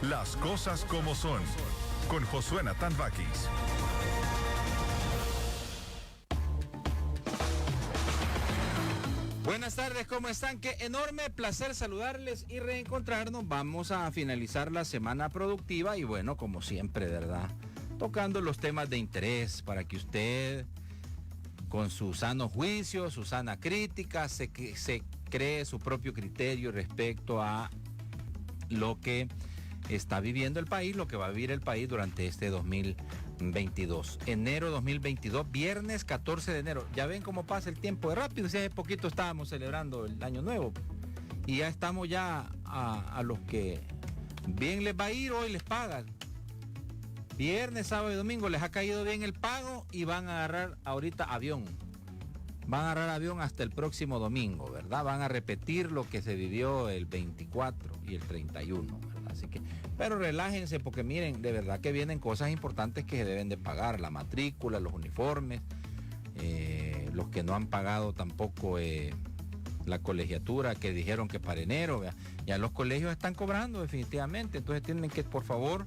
Las cosas como son, con Josué Natán Vakis. Buenas tardes, ¿cómo están? Qué enorme placer saludarles y reencontrarnos. Vamos a finalizar la semana productiva y bueno, como siempre, ¿verdad? Tocando los temas de interés para que usted, con su sano juicio, su sana crítica, se cree su propio criterio respecto a lo que está viviendo el país, lo que va a vivir el país durante este 2022. Enero 2022, viernes 14 de enero. Ya ven cómo pasa el tiempo de rápido. Si hace poquito estábamos celebrando el año nuevo y ya estamos ya a los que bien les va a ir, hoy les pagan. Viernes, sábado y domingo les ha caído bien el pago y van a agarrar ahorita avión. Van a agarrar avión hasta el próximo domingo, ¿verdad? Van a repetir lo que se vivió el 24 y el 31, ¿verdad? Así que, pero relájense porque miren, de verdad que vienen cosas importantes que se deben de pagar. La matrícula, los uniformes, los que no han pagado tampoco la colegiatura que dijeron que para enero, ¿verdad? Ya los colegios están cobrando definitivamente, entonces tienen que, por favor,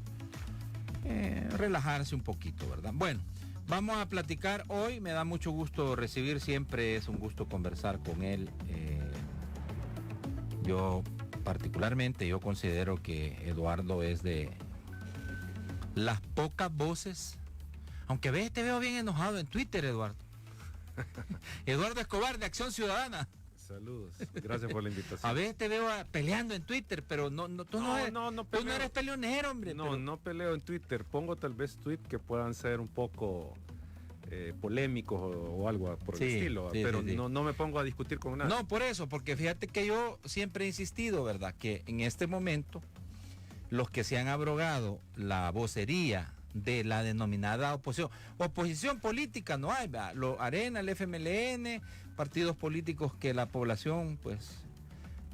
relajarse un poquito, ¿verdad? Bueno. Vamos a platicar hoy, me da mucho gusto recibir, siempre es un gusto conversar con él. Yo particularmente, yo considero que Eduardo es de las pocas voces, aunque te veo bien enojado en Twitter, Eduardo. Eduardo Escobar de Acción Ciudadana. Saludos, gracias por la invitación. A veces te veo peleando en Twitter, pero tú no eres peleonero, hombre. No peleo en Twitter, pongo tal vez tweets que puedan ser un poco polémicos o algo por el estilo, pero sí. No me pongo a discutir con nadie. No, por eso, porque fíjate que yo siempre he insistido, ¿verdad? Que en este momento, los que se han abrogado la vocería de la denominada oposición política no hay, ¿verdad? Arena, el FMLN, partidos políticos que la población, pues,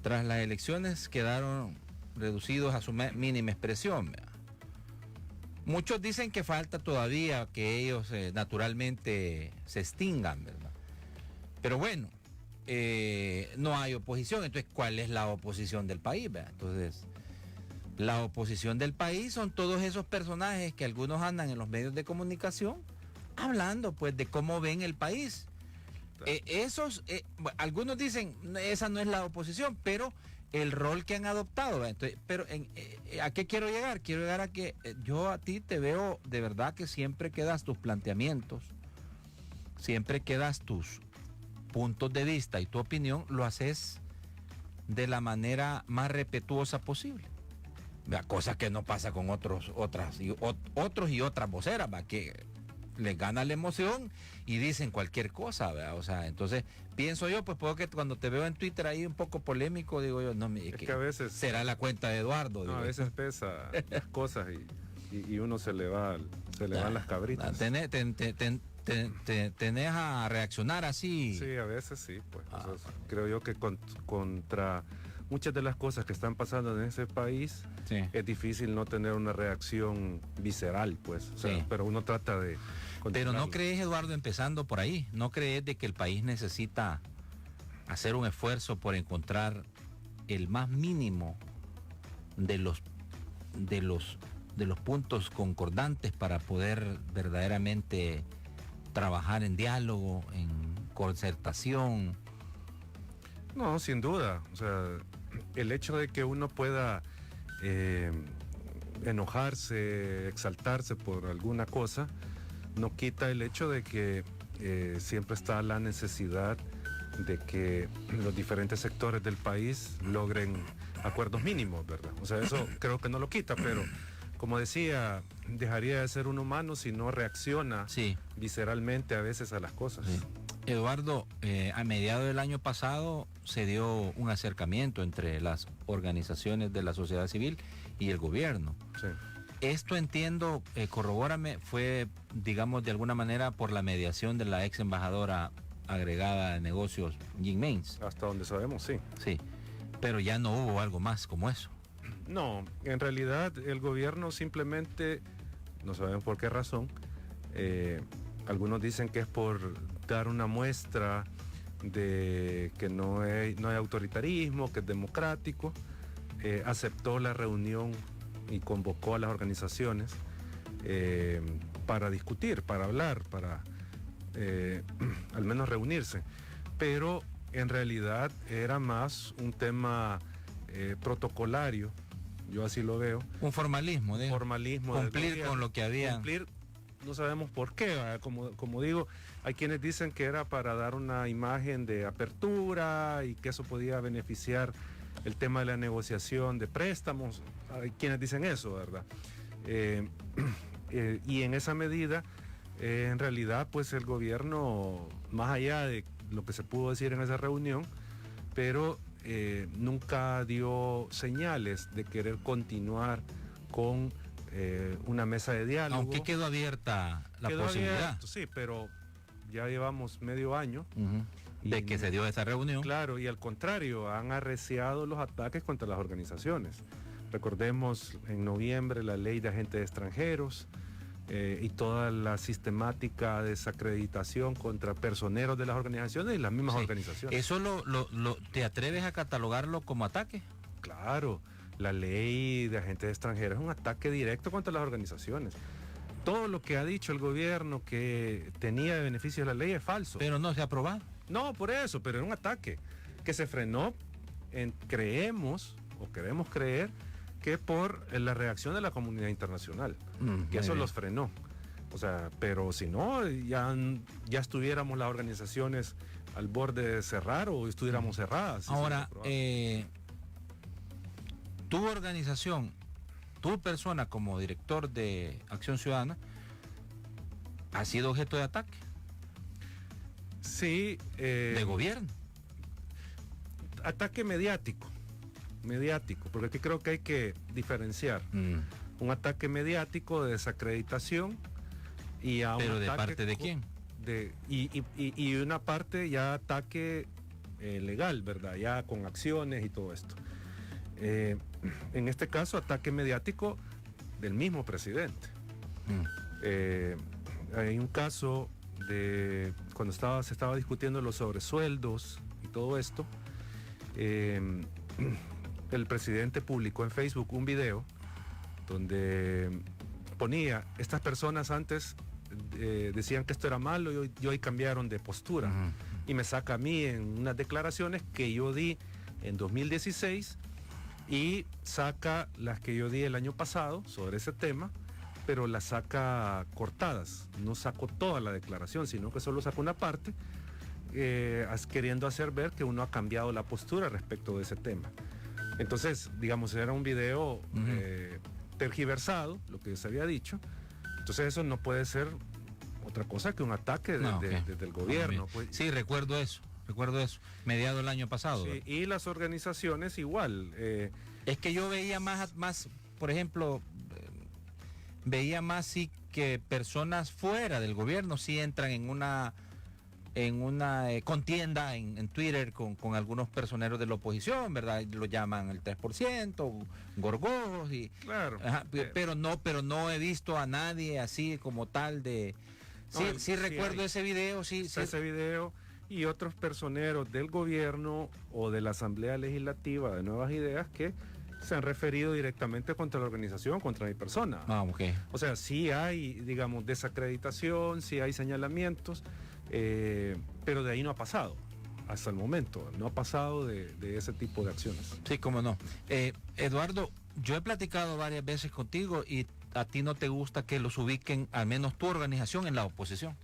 tras las elecciones quedaron reducidos a su mínima expresión, ¿verdad? Muchos dicen que falta todavía que ellos naturalmente se extingan, ¿verdad? Pero bueno, no hay oposición, entonces ¿cuál es la oposición del país, ¿verdad? Entonces, la oposición del país son todos esos personajes que algunos andan en los medios de comunicación hablando pues de cómo ven el país. Algunos dicen esa no es la oposición, pero el rol que han adoptado, ¿verdad? Entonces, pero ¿a qué quiero llegar? Quiero llegar a que yo a ti te veo de verdad que siempre que das tus planteamientos, siempre que das tus puntos de vista y tu opinión, lo haces de la manera más respetuosa posible. Cosa que no pasa con otros y otras voceras, ¿va? Que les gana la emoción y dicen cualquier cosa, ¿verdad? O sea, entonces pienso yo, pues puedo que cuando te veo en Twitter ahí un poco polémico, digo yo, no, es que a veces será la cuenta de Eduardo. No, a veces pesa las cosas y uno se le van las cabritas. Tenés a reaccionar así. Sí, a veces sí, pues. Creo yo que contra muchas de las cosas que están pasando en ese país, sí, es difícil no tener una reacción visceral, pues. O sea, sí, pero uno trata de... Pero ¿no crees, Eduardo, empezando por ahí, no crees de que el país necesita hacer un esfuerzo por encontrar el más mínimo de los puntos concordantes para poder verdaderamente trabajar en diálogo, en concertación? No, sin duda. O sea, el hecho de que uno pueda enojarse, exaltarse por alguna cosa, no quita el hecho de que siempre está la necesidad de que los diferentes sectores del país logren acuerdos mínimos, ¿verdad? O sea, eso creo que no lo quita, pero como decía, dejaría de ser un humano si no reacciona, sí, visceralmente a veces a las cosas. Sí. Eduardo, a mediados del año pasado se dio un acercamiento entre las organizaciones de la sociedad civil y el gobierno. Sí. Esto entiendo, corrobórame, fue, digamos, de alguna manera por la mediación de la ex embajadora agregada de negocios, Jean Mains. Hasta donde sabemos, sí. Sí, pero ya no hubo algo más como eso. No, en realidad el gobierno simplemente, no sabemos por qué razón, algunos dicen que es por dar una muestra de que no hay autoritarismo, que es democrático, aceptó la reunión y convocó a las organizaciones para discutir, para hablar, para al menos reunirse. Pero en realidad era más un tema protocolario, yo así lo veo. Un formalismo, de Formalismo. cumplir con lo que había. Cumplir, no sabemos por qué, como digo, hay quienes dicen que era para dar una imagen de apertura y que eso podía beneficiar el tema de la negociación de préstamos. Hay quienes dicen eso, ¿verdad? Y en esa medida, en realidad, pues el gobierno, más allá de lo que se pudo decir en esa reunión, pero nunca dio señales de querer continuar con una mesa de diálogo. Aunque quedó abierta la posibilidad. Abierto, sí, pero ya llevamos medio año. De que se dio esa reunión. Claro, y al contrario, han arreciado los ataques contra las organizaciones. Recordemos en noviembre la ley de agentes extranjeros y toda la sistemática desacreditación contra personeros de las organizaciones y las mismas organizaciones. ¿Eso te atreves a catalogarlo como ataque? Claro, la ley de agentes extranjeros es un ataque directo contra las organizaciones. Todo lo que ha dicho el gobierno que tenía de beneficio de la ley es falso. Pero no se ha aprobado. No, por eso, pero era un ataque que se frenó, creemos o queremos creer que por la reacción de la comunidad internacional, que eso los frenó. O sea, pero si no, ya estuviéramos las organizaciones al borde de cerrar o estuviéramos cerradas. Ahora, tu organización, tu persona como director de Acción Ciudadana, ha sido objeto de ataque. Sí. De gobierno. Ataque mediático, porque aquí creo que hay que diferenciar un ataque mediático de desacreditación y a un ¿Pero ataque de parte de quién? Y una parte ya ataque legal, ¿verdad? Ya con acciones y todo esto. En este caso, ataque mediático del mismo presidente. Hay un caso de cuando se estaba discutiendo los sobresueldos y todo esto, el presidente publicó en Facebook un video donde ponía, estas personas antes decían que esto era malo y hoy cambiaron de postura. Y me saca a mí en unas declaraciones que yo di en 2016 y saca las que yo di el año pasado sobre ese tema, pero las saca cortadas. No saco toda la declaración, sino que solo saco una parte, queriendo hacer ver que uno ha cambiado la postura respecto de ese tema. Entonces, digamos, era un video tergiversado, lo que se había dicho. Entonces eso no puede ser otra cosa que un ataque desde el gobierno. Pues. Sí, recuerdo eso, mediado el año pasado. Sí, y las organizaciones igual. Es que yo veía más, por ejemplo, veía más sí que personas fuera del gobierno sí entran en una contienda en Twitter con algunos personeros de la oposición, ¿verdad? Lo llaman el 3%, gorgojos y claro. Pero no he visto a nadie así como tal de sí recuerdo ese video, ese video y otros personeros del gobierno o de la Asamblea Legislativa de Nuevas Ideas que se han referido directamente contra la organización, contra mi persona. Okay. O sea, sí hay, digamos, desacreditación, sí hay señalamientos, pero de ahí no ha pasado, hasta el momento, no ha pasado de ese tipo de acciones. Sí, cómo no. Eduardo, yo he platicado varias veces contigo y a ti no te gusta que los ubiquen, al menos tu organización, en la oposición.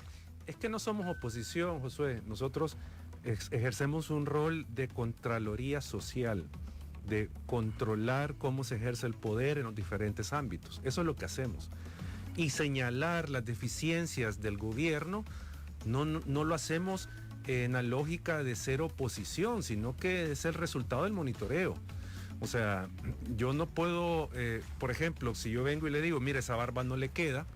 Es que no somos oposición, Josué, nosotros ejercemos un rol de contraloría social, de controlar cómo se ejerce el poder en los diferentes ámbitos. Eso es lo que hacemos. Y señalar las deficiencias del gobierno no lo hacemos en la lógica de ser oposición, sino que es el resultado del monitoreo. O sea, yo no puedo, por ejemplo, si yo vengo y le digo, mire, esa barba no le queda,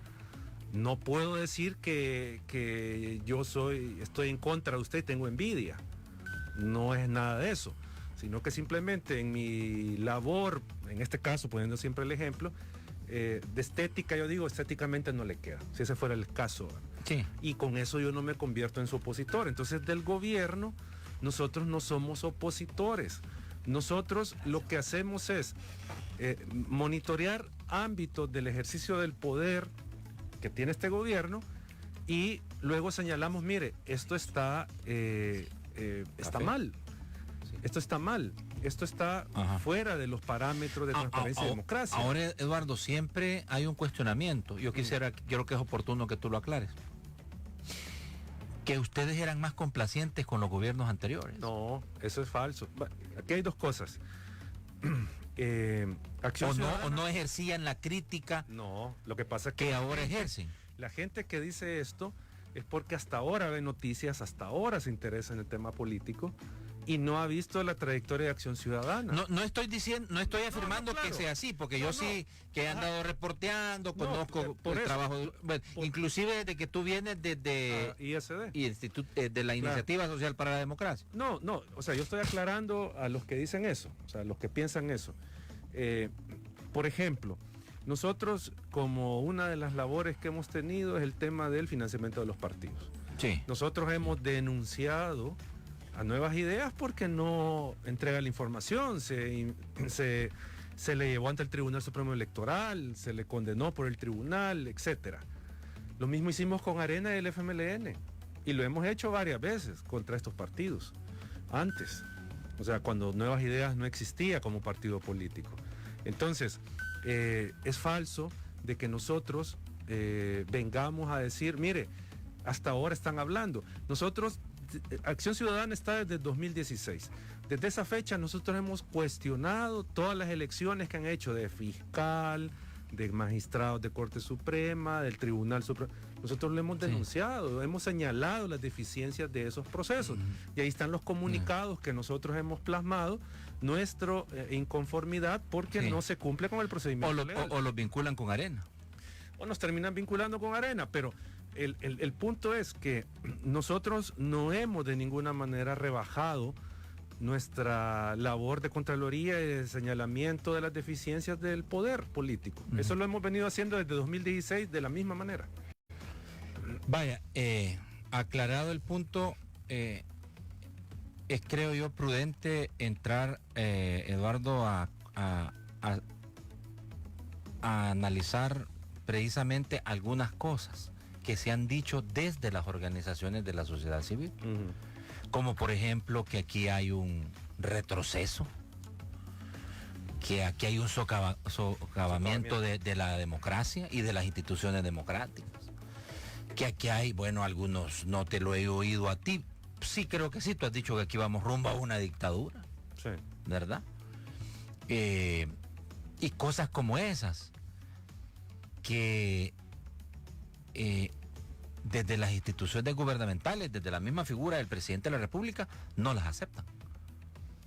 no puedo decir que yo estoy en contra de usted y tengo envidia. No es nada de eso, sino que simplemente en mi labor, en este caso, poniendo siempre el ejemplo, de estética, yo digo, estéticamente no le queda, si ese fuera el caso. Sí. Y con eso yo no me convierto en su opositor. Entonces, del gobierno, nosotros no somos opositores. Nosotros lo que hacemos es monitorear ámbitos del ejercicio del poder que tiene este gobierno y luego señalamos, mire, esto está mal, Sí. esto está mal, esto está Ajá. fuera de los parámetros de transparencia y democracia. Ahora, Eduardo, siempre hay un cuestionamiento. Yo creo que es oportuno que tú lo aclares. Que ustedes eran más complacientes con los gobiernos anteriores. No, eso es falso. Aquí hay dos cosas. Acción O Ciudadana- no ejercían la crítica No, lo que pasa es que ahora ejercen. la gente que dice esto es porque hasta ahora ve noticias, hasta ahora se interesa en el tema político y no ha visto la trayectoria de Acción Ciudadana. No estoy diciendo, no estoy afirmando claro. que sea así, porque No, yo sí que he andado reporteando, No, conozco por el eso, trabajo, por- inclusive desde que tú vienes desde ISD. de la Iniciativa Social para la Democracia. No, o sea, yo estoy aclarando a los que dicen eso, o sea, a los que piensan eso. Por ejemplo, nosotros como una de las labores que hemos tenido es el tema del financiamiento de los partidos. Sí. Nosotros hemos denunciado a Nuevas Ideas porque no entrega la información, se le llevó ante el Tribunal Supremo Electoral, se le condenó por el tribunal, etcétera. Lo mismo hicimos con Arena y el FMLN y lo hemos hecho varias veces contra estos partidos, antes, o sea, cuando Nuevas Ideas no existía como partido político. Entonces, es falso de que nosotros vengamos a decir, mire, hasta ahora están hablando. Nosotros, Acción Ciudadana está desde 2016. Desde esa fecha nosotros hemos cuestionado todas las elecciones que han hecho de fiscal, de magistrados de Corte Suprema, del Tribunal Supremo. Nosotros lo hemos denunciado, hemos señalado las deficiencias de esos procesos. Y ahí están los comunicados que nosotros hemos plasmado, nuestra inconformidad porque no se cumple con el procedimiento legal. O los vinculan con Arena. O nos terminan vinculando con Arena, pero el punto es que nosotros no hemos de ninguna manera rebajado nuestra labor de contraloría y de señalamiento de las deficiencias del poder político. Eso lo hemos venido haciendo desde 2016 de la misma manera. Vaya, aclarado el punto, es creo yo prudente entrar, Eduardo, a analizar precisamente algunas cosas que se han dicho desde las organizaciones de la sociedad civil. Como por ejemplo que aquí hay un retroceso, que aquí hay un socavamiento de la democracia y de las instituciones democráticas, que aquí hay, bueno, algunos, no te lo he oído a ti, sí creo que sí, tú has dicho que aquí vamos rumbo a una dictadura, Sí. ¿verdad? Y cosas como esas, que desde las instituciones gubernamentales, desde la misma figura del presidente de la República, no las aceptan.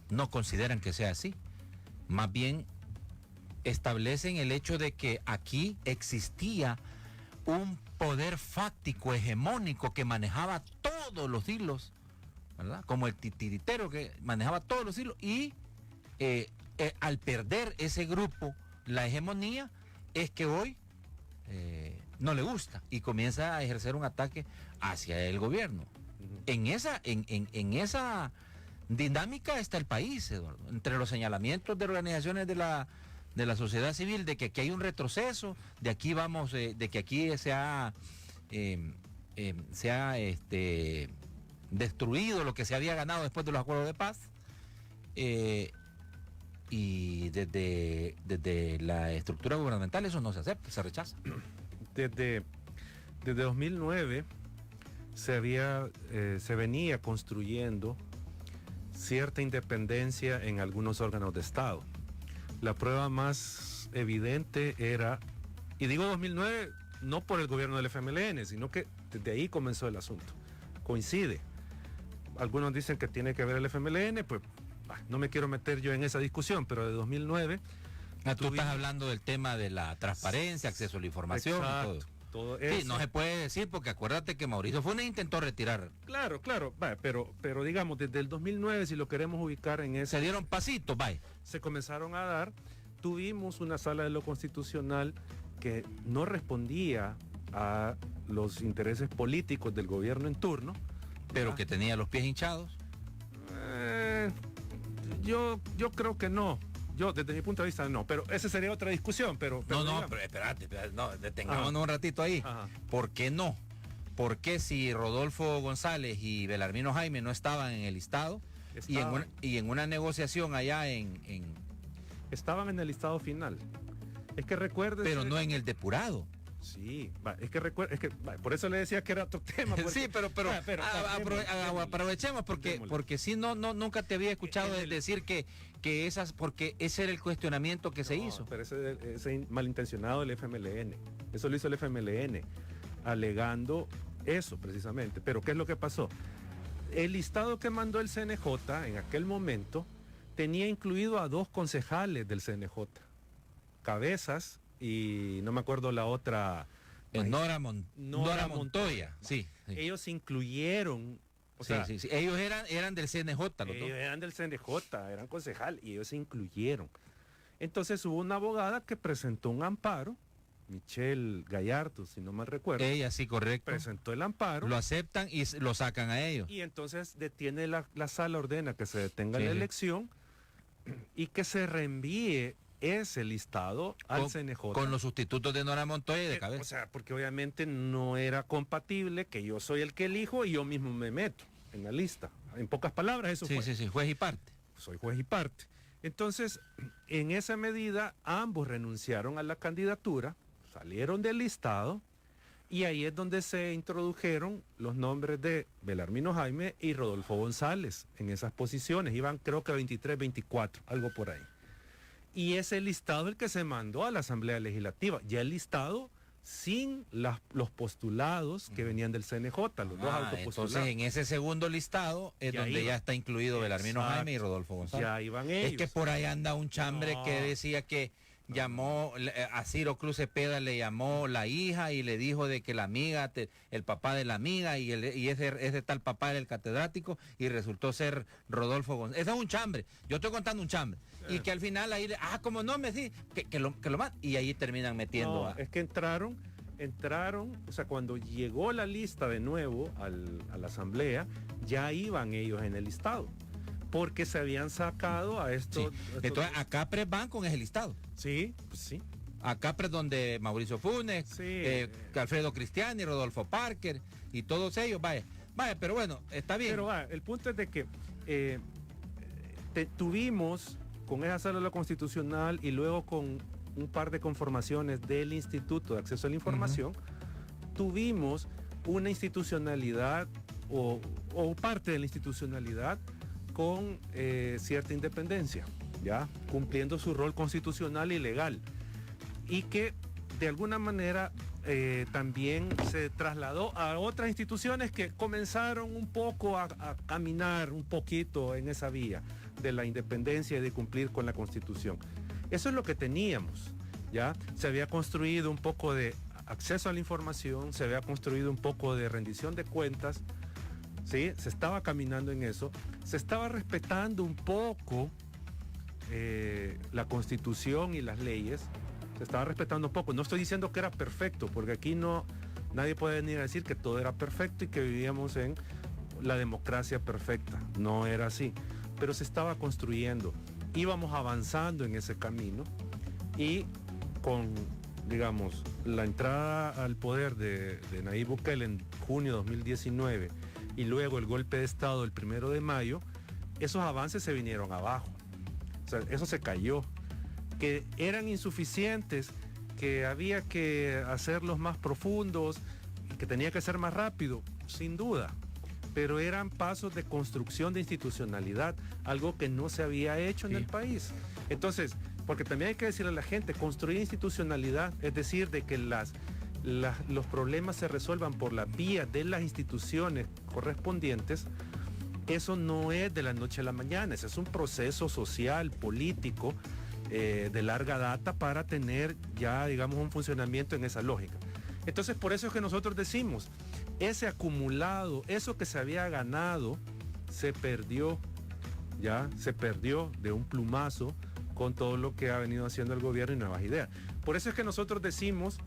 No consideran que sea así. Más bien establecen el hecho de que aquí existía un poder fáctico, hegemónico, que manejaba todos los hilos, ¿verdad? Como el titiritero que manejaba todos los hilos, y al perder ese grupo la hegemonía, es que hoy no le gusta y comienza a ejercer un ataque hacia el gobierno. En esa dinámica está el país, Eduardo, entre los señalamientos de organizaciones de la sociedad civil de que aquí hay un retroceso, de aquí vamos, de que aquí se ha destruido lo que se había ganado después de los acuerdos de paz, y desde la estructura gubernamental eso no se acepta, se rechaza. Desde 2009 se venía construyendo cierta independencia en algunos órganos de Estado. La prueba más evidente era, y digo 2009 no por el gobierno del FMLN, sino que desde ahí comenzó el asunto. Coincide. Algunos dicen que tiene que ver el FMLN, pues no me quiero meter yo en esa discusión, pero de 2009... Tú estás hablando del tema de la transparencia, acceso a la información. Exacto, y todo. todo eso. Sí, no se puede decir porque acuérdate que Mauricio Funes intentó retirar. Claro, pero digamos, desde el 2009, si lo queremos ubicar en ese... Se dieron pasitos, vaya. Se comenzaron a dar, tuvimos una sala de lo constitucional que no respondía a los intereses políticos del gobierno en turno. Pero que tenía los pies hinchados. Yo creo que no. yo desde mi punto de vista no, pero esa sería otra discusión, pero No, digamos. pero espérate, no, detengámonos un ratito ahí. Ajá. ¿Por qué no? ¿Por qué si Rodolfo González y Belarmino Jaime no estaban en el listado y en una negociación allá Estaban en el listado final? Es que recuerdes. pero no en el depurado? Sí, es que por eso le decía que era otro tema. Sí, pero aprovechemos porque si no, nunca te había escuchado decir que esas, porque ese era el cuestionamiento que se hizo. Pero ese malintencionado del FMLN. Eso lo hizo el FMLN, alegando eso precisamente. Pero ¿qué es lo que pasó? El listado que mandó el CNJ en aquel momento tenía incluido a 2 concejales del CNJ, Cabezas y no me acuerdo la otra. Nora Montoya, sí. Ellos incluyeron. Sí. Ellos eran del CNJ, los dos. Ellos eran del CNJ, eran concejal y ellos se incluyeron. Entonces hubo una abogada que presentó un amparo, Michelle Gallardo, si no mal recuerdo. Ella, sí, correcto. Presentó el amparo. Lo aceptan y lo sacan a ellos. Y entonces detiene la sala, ordena que se detenga la elección y que se reenvíe ese listado al CNJ. Con los sustitutos de Nora Montoya y de Cabeza. O sea, porque obviamente no era compatible que yo soy el que elijo y yo mismo me meto en la lista. En pocas palabras, eso fue. Sí, juez y parte. Soy juez y parte. Entonces, en esa medida, ambos renunciaron a la candidatura, salieron del listado, y ahí es donde se introdujeron los nombres de Belarmino Jaime y Rodolfo González en esas posiciones. Iban creo que 23, 24, algo por ahí. Y ese listado el que se mandó a la Asamblea Legislativa, ya el listado sin los postulados que venían del CNJ, los dos autopostulados. Entonces en ese segundo listado es donde ya está incluido Belarmino Jaime y Rodolfo González. Ya iban ellos. Es que por ahí anda un chambre que decía que llamó a Ciro Cruz Cepeda, le llamó la hija y le dijo de que la amiga, el papá de la amiga y ese tal papá era el catedrático y resultó ser Rodolfo González. Ese es un chambre, yo estoy contando un chambre. Y que al final ahí, como no me sí, que lo matan y ahí terminan metiendo Es que entraron, o sea, cuando llegó la lista de nuevo a la asamblea, ya iban ellos en el listado. Porque se habían sacado a estos. Sí. Entonces, a Capres van con ese listado. Sí, pues sí. A Capres donde Mauricio Funes, Alfredo Cristiani, Rodolfo Parker y todos ellos, vaya, pero bueno, está bien. Pero el punto es de que tuvimos con esa sala constitucional y luego con un par de conformaciones del Instituto de Acceso a la Información, tuvimos una institucionalidad o parte de la institucionalidad con cierta independencia, ya cumpliendo su rol constitucional y legal, y que de alguna manera también se trasladó a otras instituciones que comenzaron un poco a caminar un poquito en esa vía de la independencia y de cumplir con la Constitución. Eso es lo que teníamos, ya se había construido un poco de acceso a la información, se había construido un poco de rendición de cuentas. ¿Sí? Se estaba caminando en eso, se estaba respetando un poco la Constitución y las leyes, se estaba respetando un poco. No estoy diciendo que era perfecto, porque aquí nadie puede venir a decir que todo era perfecto y que vivíamos en la democracia perfecta. No era así, pero se estaba construyendo. Íbamos avanzando en ese camino y con, digamos, la entrada al poder de Nayib Bukele en junio de 2019 y luego el golpe de Estado el 1 de mayo, esos avances se vinieron abajo. O sea, eso se cayó. Que eran insuficientes, que había que hacerlos más profundos, que tenía que ser más rápido, sin duda. Pero eran pasos de construcción de institucionalidad, algo que no se había hecho en el país. Entonces, porque también hay que decirle a la gente, construir institucionalidad, es decir, de que los problemas se resuelvan por la vía de las instituciones correspondientes, eso no es de la noche a la mañana, ese es un proceso social, político, de larga data para tener ya, digamos, un funcionamiento en esa lógica. Entonces, por eso es que nosotros decimos, ese acumulado, eso que se había ganado, se perdió de un plumazo con todo lo que ha venido haciendo el gobierno y nuevas ideas. Por eso es que nosotros decimos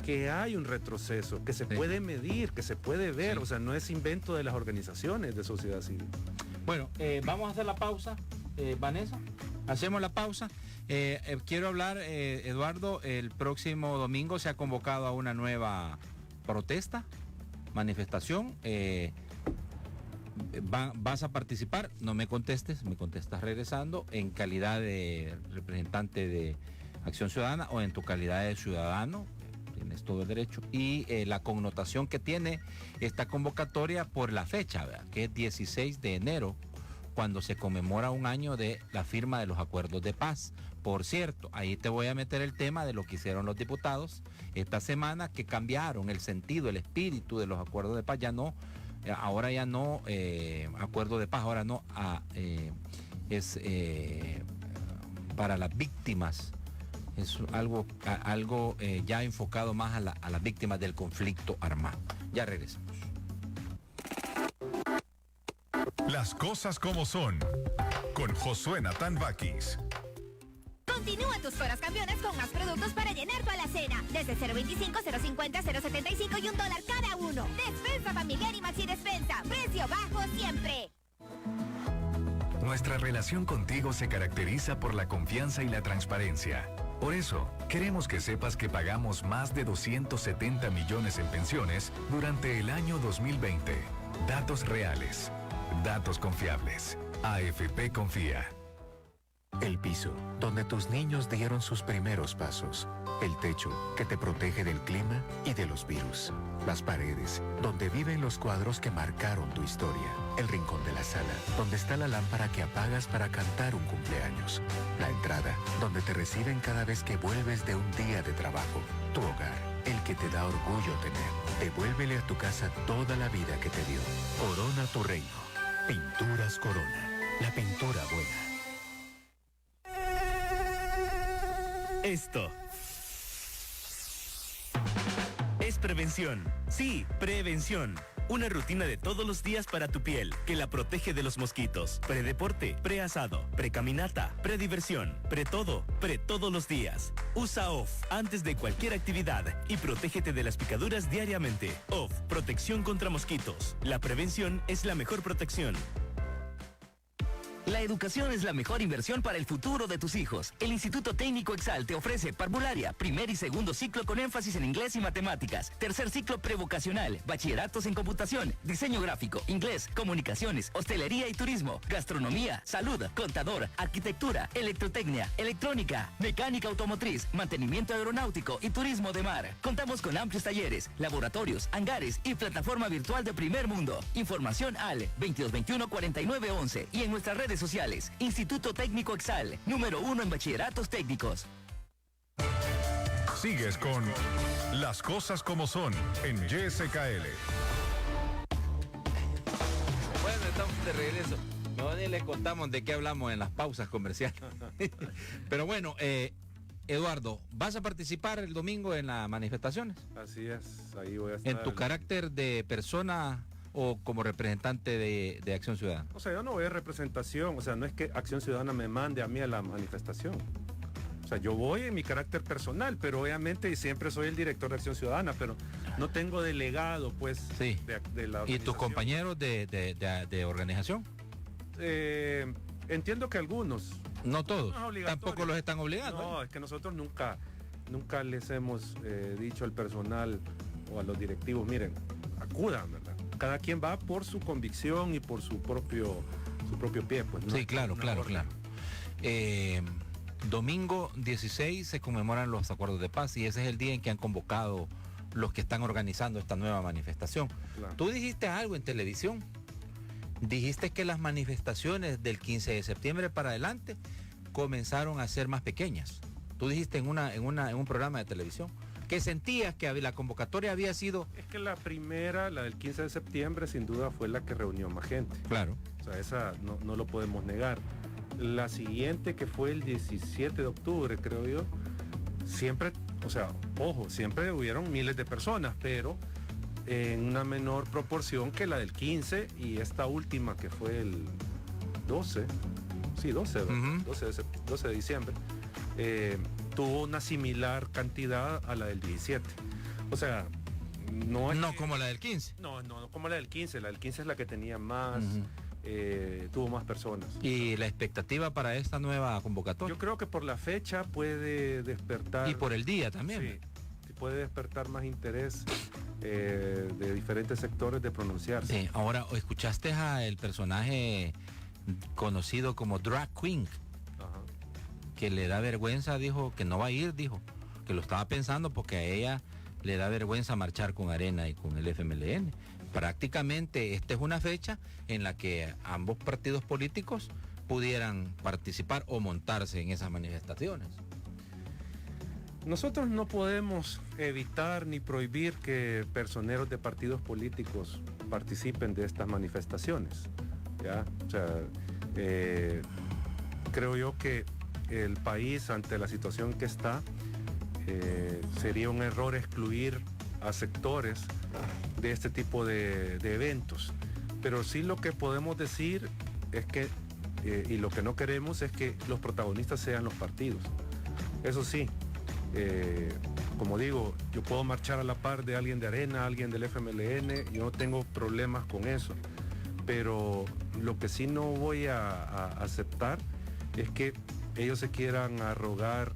que hay un retroceso, que se puede medir, que se puede ver, o sea, no es invento de las organizaciones de sociedad civil. Bueno, vamos a hacer la pausa, Vanessa, hacemos la pausa Quiero hablar, Eduardo, el próximo domingo se ha convocado a una nueva protesta, manifestación. ¿Vas a participar? No me contestes, me contestas regresando en calidad de representante de Acción Ciudadana o en tu calidad de ciudadano. Tienes todo el derecho. Y la connotación que tiene esta convocatoria por la fecha, ¿verdad? Que es 16 de enero, cuando se conmemora un año de la firma de los acuerdos de paz. Por cierto, ahí te voy a meter el tema de lo que hicieron los diputados esta semana, que cambiaron el sentido, el espíritu de los acuerdos de paz. Ahora ya no acuerdo de paz, ahora no es para las víctimas. Es algo ya enfocado más a las víctimas del conflicto armado. Ya regresamos. Las cosas como son, con Josué Natán Vakis. Continúa tus horas campeones con más productos para llenar tu alacena. Desde 0.25, 0.50, 0.75 y $1 cada uno. Despensa familiar y Maxi Despensa. Precio bajo siempre. Nuestra relación contigo se caracteriza por la confianza y la transparencia. Por eso, queremos que sepas que pagamos más de 270 millones en pensiones durante el año 2020. Datos reales. Datos confiables. AFP Confía. El piso, donde tus niños dieron sus primeros pasos. El techo, que te protege del clima y de los virus. Las paredes, donde viven los cuadros que marcaron tu historia. El rincón de la sala, donde está la lámpara que apagas para cantar un cumpleaños. La entrada, donde te reciben cada vez que vuelves de un día de trabajo. Tu hogar, el que te da orgullo tener. Devuélvele a tu casa toda la vida que te dio. Corona tu reino. Pinturas Corona. La pintura buena. Esto es prevención. Sí, prevención. Una rutina de todos los días para tu piel que la protege de los mosquitos. Predeporte, preasado, precaminata, prediversión, pretodo, todos los días. Usa OFF antes de cualquier actividad y protégete de las picaduras diariamente. OFF, protección contra mosquitos. La prevención es la mejor protección. La educación es la mejor inversión para el futuro de tus hijos. El Instituto Técnico Exal te ofrece parvularia, primer y segundo ciclo con énfasis en inglés y matemáticas, tercer ciclo prevocacional, bachilleratos en computación, diseño gráfico, inglés, comunicaciones, hostelería y turismo, gastronomía, salud, contador, arquitectura, electrotecnia, electrónica, mecánica automotriz, mantenimiento aeronáutico y turismo de mar. Contamos con amplios talleres, laboratorios, hangares y plataforma virtual de primer mundo. Información al 2221-4911 y en nuestras redes sociales. Instituto Técnico Exal, número 1 en bachilleratos técnicos. Sigues con Las cosas como son en YSKL. Bueno, estamos de regreso. No, ni les contamos de qué hablamos en las pausas comerciales. Pero bueno, Eduardo, ¿vas a participar el domingo en las manifestaciones? Así es, ahí voy a estar. ¿En tu carácter de persona o como representante de Acción Ciudadana? O sea, yo no voy a representación, o sea, no es que Acción Ciudadana me mande a mí a la manifestación. O sea, yo voy en mi carácter personal, pero obviamente y siempre soy el director de Acción Ciudadana, pero no tengo delegado, pues, sí, de la organización. ¿Y tus compañeros de organización? Entiendo que algunos. No todos. Tampoco los están obligando. No, es que nosotros nunca les hemos dicho al personal o a los directivos, miren, acudan, ¿verdad? Cada quien va por su convicción y por su propio pie, pues. ¿No? Sí, claro. Domingo 16 se conmemoran los acuerdos de paz y ese es el día en que han convocado los que están organizando esta nueva manifestación. Claro. Tú dijiste algo en televisión. Dijiste que las manifestaciones del 15 de septiembre para adelante comenzaron a ser más pequeñas. Tú dijiste en un programa de televisión que sentías que la convocatoria había sido... Es que la primera, la del 15 de septiembre, sin duda fue la que reunió más gente. Claro. O sea, esa no lo podemos negar. La siguiente, que fue el 17 de octubre, creo yo, siempre, o sea, ojo, siempre hubieron miles de personas, pero en una menor proporción que la del 15 y esta última que fue el 12, sí, 12, uh-huh. 12 de diciembre, tuvo una similar cantidad a la del 17. O sea, no es como la del 15. No como la del 15. La del 15 es la que tenía más, tuvo más personas. ¿Y la expectativa para esta nueva convocatoria? Yo creo que por la fecha puede despertar... Y por el día también. Sí, puede despertar más interés de diferentes sectores de pronunciarse. Sí, ahora, ¿escuchaste al personaje conocido como Drag Queen? Ajá. Que le da vergüenza, dijo, que no va a ir, dijo, que lo estaba pensando porque a ella le da vergüenza marchar con Arena y con el FMLN. Prácticamente esta es una fecha en la que ambos partidos políticos pudieran participar o montarse en esas manifestaciones. Nosotros no podemos evitar ni prohibir que personeros de partidos políticos participen de estas manifestaciones, ¿ya? O sea, creo yo que el país, ante la situación que está, sería un error excluir a sectores de este tipo de eventos. Pero sí lo que podemos decir es que, y lo que no queremos es que los protagonistas sean los partidos. Eso sí, como digo, yo puedo marchar a la par de alguien de Arena, alguien del FMLN, yo no tengo problemas con eso. Pero lo que sí no voy a aceptar es que ellos se quieran arrogar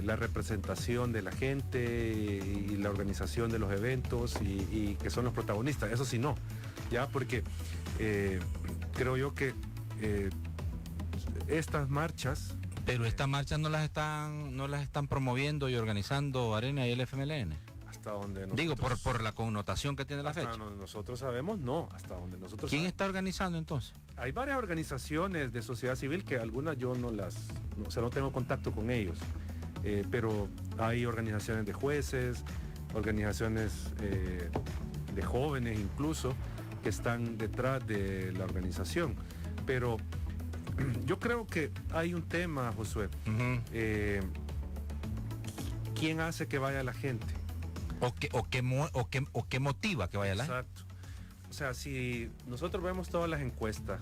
la representación de la gente y la organización de los eventos y que son los protagonistas. Eso sí no, ya, porque creo yo que estas marchas... Pero estas marchas no las están promoviendo y organizando Arena y el FMLN. Hasta donde nosotros... Digo, por la connotación que tiene la fecha. Nosotros sabemos, no, hasta donde nosotros... ¿Quién está organizando entonces? Hay varias organizaciones de sociedad civil que algunas yo no tengo contacto con ellos, pero hay organizaciones de jueces, organizaciones de jóvenes incluso, que están detrás de la organización. Pero yo creo que hay un tema, Josué. ¿Quién hace que vaya la gente? ¿O qué motiva que vaya la gente? Exacto. O sea, si nosotros vemos todas las encuestas,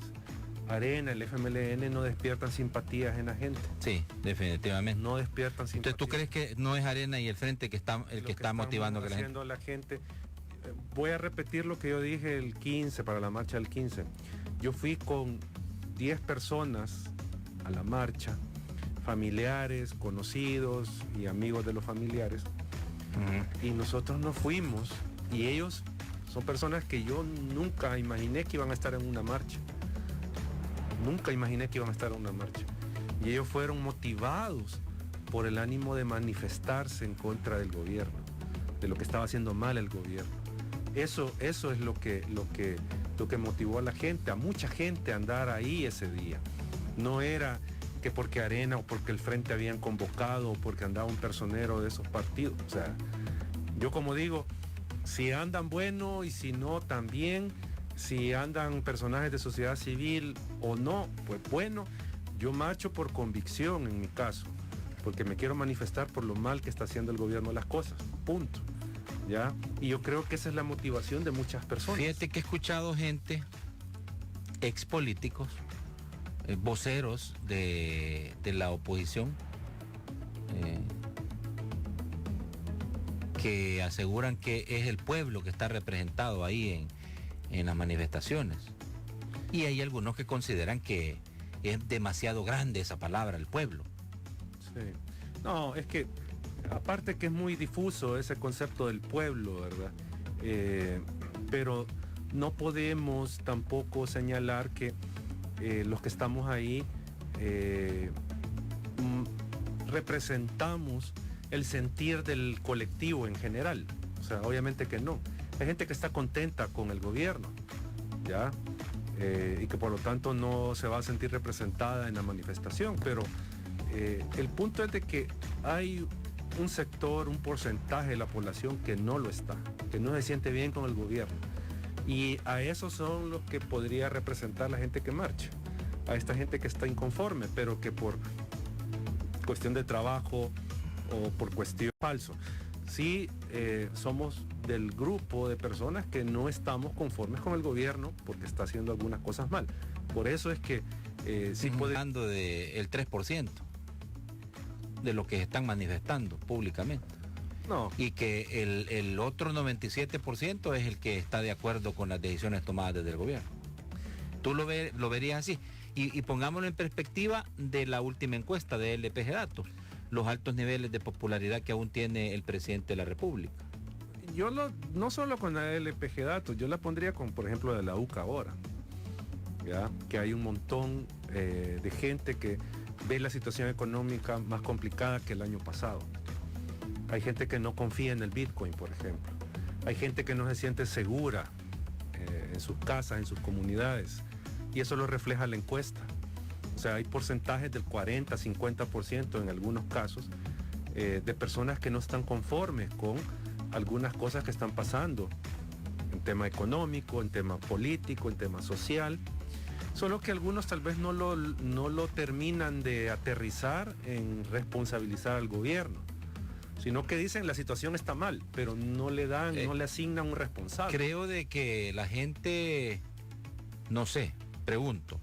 Arena, el FMLN no despiertan simpatías en la gente. Sí, definitivamente. No despiertan simpatías. Entonces, ¿tú crees que no es Arena y el Frente que está motivando que la gente? Voy a repetir lo que yo dije el 15, para la marcha del 15. Yo fui con 10 personas a la marcha, familiares, conocidos y amigos de los familiares. Y nosotros no fuimos, y ellos son personas que yo nunca imaginé que iban a estar en una marcha. Nunca imaginé que iban a estar en una marcha. Y ellos fueron motivados por el ánimo de manifestarse en contra del gobierno, de lo que estaba haciendo mal el gobierno. Eso es lo que motivó a la gente, a mucha gente a andar ahí ese día. No era que porque Arena o porque el Frente habían convocado o porque andaba un personero de esos partidos. O sea, yo como digo, si andan bueno y si no también, si andan personajes de sociedad civil o no, pues bueno, yo marcho por convicción en mi caso, porque me quiero manifestar por lo mal que está haciendo el gobierno las cosas, punto. ¿Ya? Y yo creo que esa es la motivación de muchas personas. Fíjate que he escuchado gente, ex políticos, voceros de la oposición, que aseguran que es el pueblo que está representado ahí en las manifestaciones. Y hay algunos que consideran que es demasiado grande esa palabra, el pueblo. Sí. No, es que aparte que es muy difuso ese concepto del pueblo, ¿verdad? Pero no podemos tampoco señalar que los que estamos ahí representamos el sentir del colectivo en general. O sea, obviamente que no. Hay gente que está contenta con el gobierno, ¿ya? Y que por lo tanto no se va a sentir representada en la manifestación, pero el punto es de que hay un sector, un porcentaje de la población que no lo está, que no se siente bien con el gobierno. Y a esos son los que podría representar la gente que marcha, a esta gente que está inconforme, pero que por cuestión de trabajo o por cuestión falso, sí somos del grupo de personas que no estamos conformes con el gobierno porque está haciendo algunas cosas mal. Por eso es que sí puede... Hablando del 3% de lo que están manifestando públicamente. No. Y que el otro 97% es el que está de acuerdo con las decisiones tomadas desde el gobierno. Tú lo verías así. Y pongámoslo en perspectiva de la última encuesta de LPG Datos, los altos niveles de popularidad que aún tiene el presidente de la República. No solo con la LPG Datos, yo la pondría con, por ejemplo, de la UCA ahora, ¿ya? Que hay un montón de gente que ve la situación económica más complicada que el año pasado. Hay gente que no confía en el Bitcoin, por ejemplo. Hay gente que no se siente segura en sus casas, en sus comunidades. Y eso lo refleja la encuesta. O sea, hay porcentajes del 40, 50% en algunos casos de personas que no están conformes con algunas cosas que están pasando en tema económico, en tema político, en tema social. Solo que algunos tal vez no lo terminan de aterrizar en responsabilizar al gobierno, sino que dicen la situación está mal, pero no le asignan un responsable. Creo de que la gente, no sé, pregunto,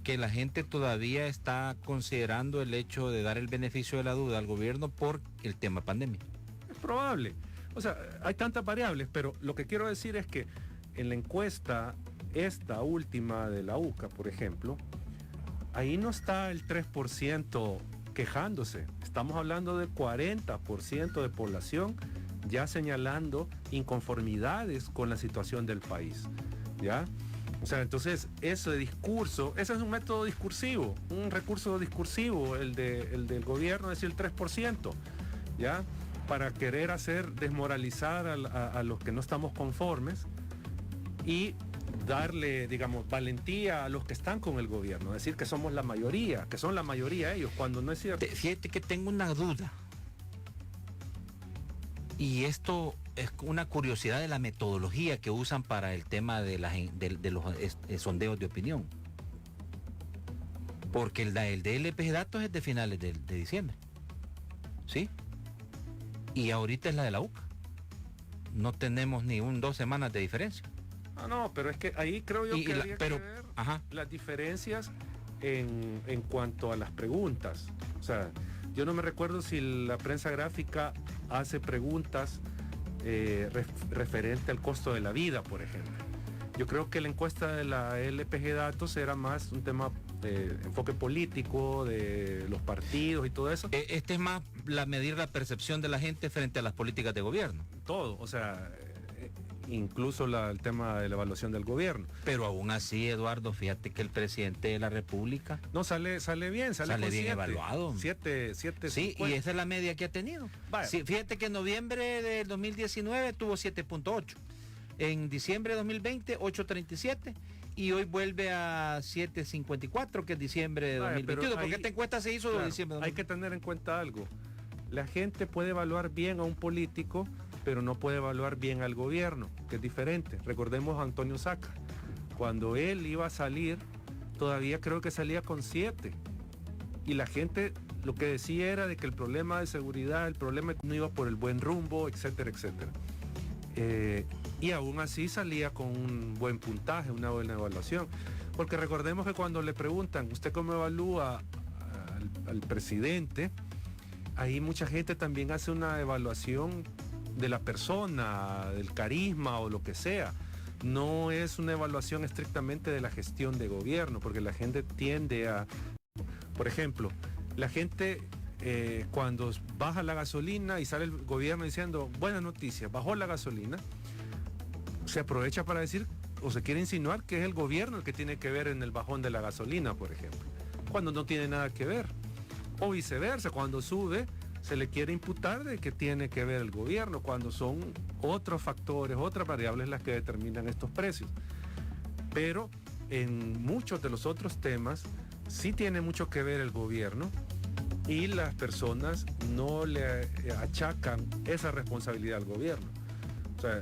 que la gente todavía está considerando el hecho de dar el beneficio de la duda al gobierno por el tema pandemia. Es probable. O sea, hay tantas variables, pero lo que quiero decir es que en la encuesta, esta última de la UCA, por ejemplo, ahí no está el 3% quejándose. Estamos hablando del 40% de población ya señalando inconformidades con la situación del país, ¿ya? O sea, entonces ese discurso, ese es un método discursivo, un recurso discursivo, el del gobierno, es decir, el 3%, ¿ya? Para querer desmoralizar a los que no estamos conformes y darle, digamos, valentía a los que están con el gobierno, decir que somos la mayoría, que son la mayoría ellos, cuando no es cierto. Fíjate que tengo una duda. Y esto es una curiosidad de la metodología que usan para el tema de los sondeos de opinión. Porque el de LPG Datos es de finales de diciembre. ¿Sí? Y ahorita es la de la UCA. No tenemos ni 2 semanas de diferencia. No, pero es que ahí creo yo que habría que ver las diferencias en cuanto a las preguntas. O sea, yo no me recuerdo si la prensa gráfica hace preguntas referente al costo de la vida, por ejemplo. Yo creo que la encuesta de la LPG Datos era más un tema de enfoque político, de los partidos y todo eso. Este es más medir la percepción de la gente frente a las políticas de gobierno. Todo, o sea, incluso el tema de la evaluación del gobierno. Pero aún así, Eduardo, fíjate que el presidente de la República... No, sale bien, sale bien 7, evaluado. 7, sí, y esa es la media que ha tenido. Sí, fíjate que en noviembre del 2019 tuvo 7.8. En diciembre de 2020, 8.37. Y hoy vuelve a 7.54, que es diciembre de 2021. Porque esta encuesta se hizo en diciembre de 2020. Hay que tener en cuenta algo. La gente puede evaluar bien a un político, pero no puede evaluar bien al gobierno, que es diferente. Recordemos a Antonio Saca. Cuando él iba a salir, todavía creo que salía con 7. Y la gente lo que decía era de que el problema de seguridad, el problema no iba por el buen rumbo, etcétera, etcétera. Y aún así salía con un buen puntaje, una buena evaluación. Porque recordemos que cuando le preguntan, ¿usted cómo evalúa al presidente? Ahí mucha gente también hace una evaluación de la persona, del carisma o lo que sea. No es una evaluación estrictamente de la gestión de gobierno, porque la gente tiende a... Por ejemplo, la gente cuando baja la gasolina y sale el gobierno diciendo, buena noticia, bajó la gasolina, se aprovecha para decir, o se quiere insinuar que es el gobierno el que tiene que ver en el bajón de la gasolina, por ejemplo, cuando no tiene nada que ver. O viceversa, cuando sube, se le quiere imputar de que tiene que ver el gobierno, cuando son otros factores, otras variables las que determinan estos precios. Pero en muchos de los otros temas sí tiene mucho que ver el gobierno y las personas no le achacan esa responsabilidad al gobierno. O sea,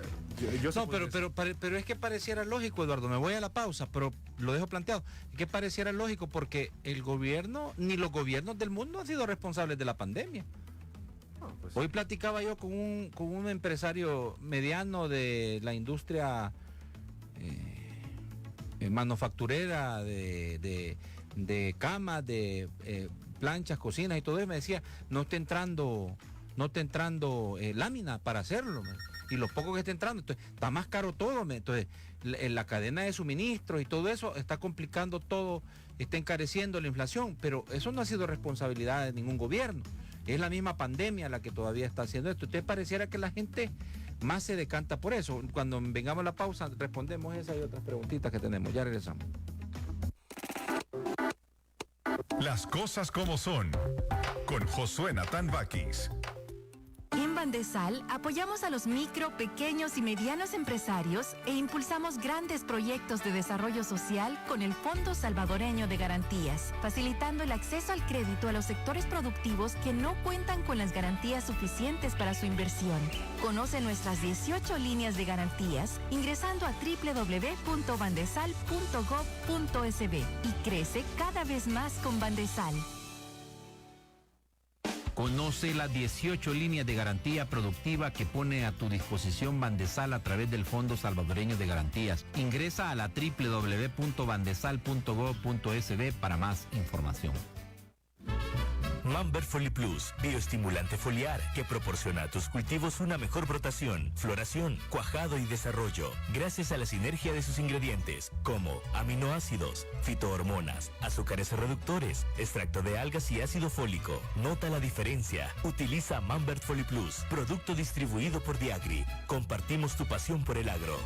pero es que pareciera lógico, Eduardo, me voy a la pausa, pero lo dejo planteado, es que pareciera lógico porque el gobierno, ni los gobiernos del mundo han sido responsables de la pandemia. Pues, hoy platicaba yo con un empresario mediano de la industria manufacturera de camas, de planchas, cocinas y todo eso. Me decía, no está entrando no está entrando lámina para hacerlo, man. Y lo poco que está entrando, entonces está más caro todo, man. Entonces la cadena de suministros y todo eso está complicando todo, está encareciendo la inflación, pero eso no ha sido responsabilidad de ningún gobierno. Es la misma pandemia la que todavía está haciendo esto. ¿Usted pareciera que la gente más se decanta por eso? Cuando vengamos a la pausa respondemos esa y otras preguntitas que tenemos. Ya regresamos. Las cosas como son, con Josué Natán Bakis. En Bandesal apoyamos a los micro, pequeños y medianos empresarios e impulsamos grandes proyectos de desarrollo social con el Fondo Salvadoreño de Garantías, facilitando el acceso al crédito a los sectores productivos que no cuentan con las garantías suficientes para su inversión. Conoce nuestras 18 líneas de garantías ingresando a www.bandesal.gov.sb y crece cada vez más con Bandesal. Conoce las 18 líneas de garantía productiva que pone a tu disposición Bandesal a través del Fondo Salvadoreño de Garantías. Ingresa a la www.bandesal.gov.sb para más información. Manber Foli Plus, bioestimulante foliar que proporciona a tus cultivos una mejor brotación, floración, cuajado y desarrollo, gracias a la sinergia de sus ingredientes, como aminoácidos, fitohormonas, azúcares reductores, extracto de algas y ácido fólico. Nota la diferencia. Utiliza Manber Foli Plus, producto distribuido por Diagri. Compartimos tu pasión por el agro.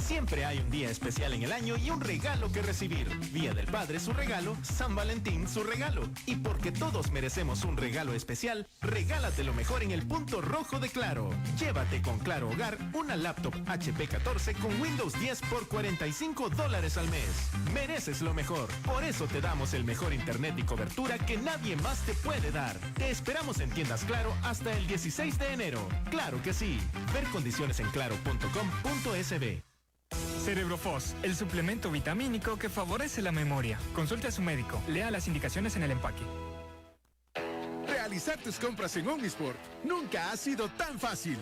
Siempre hay un día especial en el año y un regalo que recibir. Día del Padre su regalo, San Valentín su regalo. Y porque todos merecemos un regalo especial, regálate lo mejor en el punto rojo de Claro. Llévate con Claro Hogar una laptop HP 14 con Windows 10 por $45 al mes. Mereces lo mejor. Por eso te damos el mejor internet y cobertura que nadie más te puede dar. Te esperamos en tiendas Claro hasta el 16 de enero. Claro que sí. Ver condiciones en claro.com.sb. Cerebrofos, el suplemento vitamínico que favorece la memoria. Consulte a su médico. Lea las indicaciones en el empaque. Realizar tus compras en Omnisport nunca ha sido tan fácil.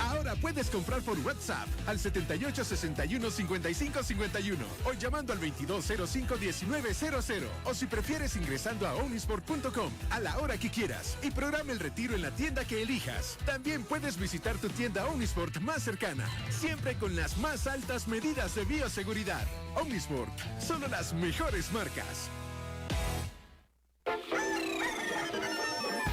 Ahora puedes comprar por WhatsApp al 78 61 55 51 o llamando al 2205 1900 o si prefieres ingresando a omnisport.com a la hora que quieras y programa el retiro en la tienda que elijas. También puedes visitar tu tienda Omnisport más cercana, siempre con las más altas medidas de bioseguridad. Omnisport, solo las mejores marcas.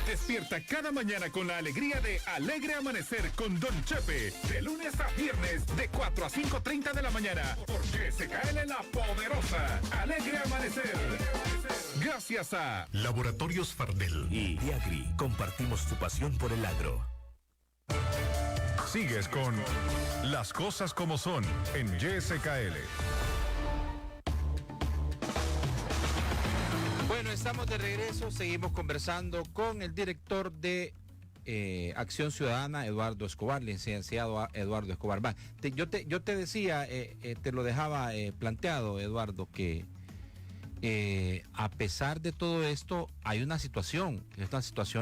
Despierta cada mañana con la alegría de Alegre Amanecer con Don Chepe, de lunes a viernes de 4 a 5:30 de la mañana, porque se cae la poderosa Alegre Amanecer. Gracias a Laboratorios Fardel y Diagri, compartimos tu pasión por el agro. Sigues con Las Cosas Como Son en YSKL. Bueno, estamos de regreso, seguimos conversando con el director de Acción Ciudadana, Eduardo Escobar, licenciado Eduardo Escobar. Yo te decía, te lo dejaba planteado, Eduardo, que a pesar de todo esto, hay una situación